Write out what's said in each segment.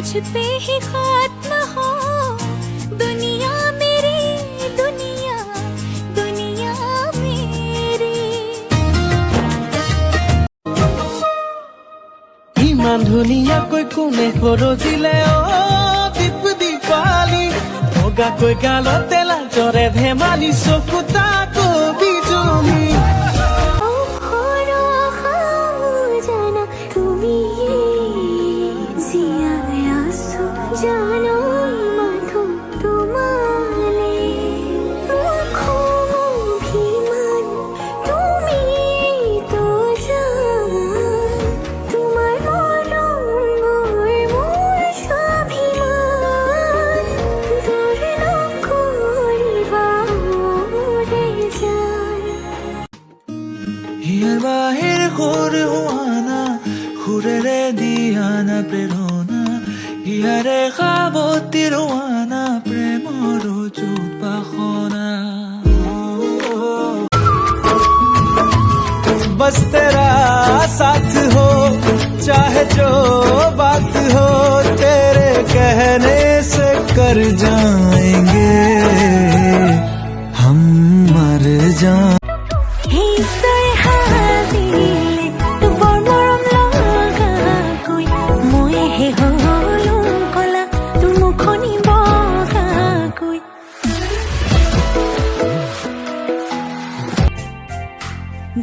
तुझ पे ही खत्म हो दुनिया मेरी, दुनिया दुनिया मेरी। ইমান ধুনীয়াকৈ কোনে সৰজিলে দীপ দীপালি বগাকৈ গালতে লাজৰে ধেমালি চকু তাকো বিজুলি। জানো মাথো তোমালে মুখো অভিমান তুমি তো জান তোমার মরম মোর স্বাভিমান দূরে নকরিবা মোরে জান। হিয়াৰ বাহিৰ সুৰ হোৱানা সুৰেৰে দিয়ানা প্ৰেৰণা ইয়াৰে সাৱতী ৰোৱানা প্ৰেমৰ উপাসনা। बस तेरा साथ हो चाहे जो बात हो तेरे कहने से कर जाएंगे हम मर जाएंगे।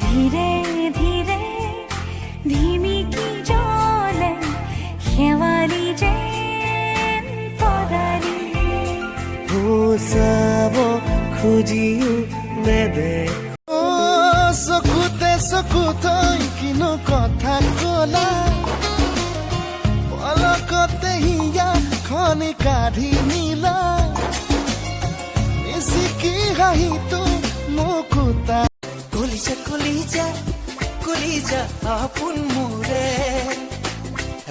ধীরে ধীরে ধিমিকি জলে শেৱালি যেন তৰালি চাব খুজিও নেদেখো চকুতে চকু থৈ কিনো কথা কলা পলকতে হিয়া খনি কাঢ়ি নিলা মিচিকি হাঁহিটো মুকুতা। কলিজা কলিজা কলিজা আপোন মোৰে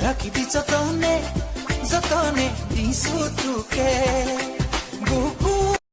ৰাখিবি যতনে যতনে দিছো তোকে বুকু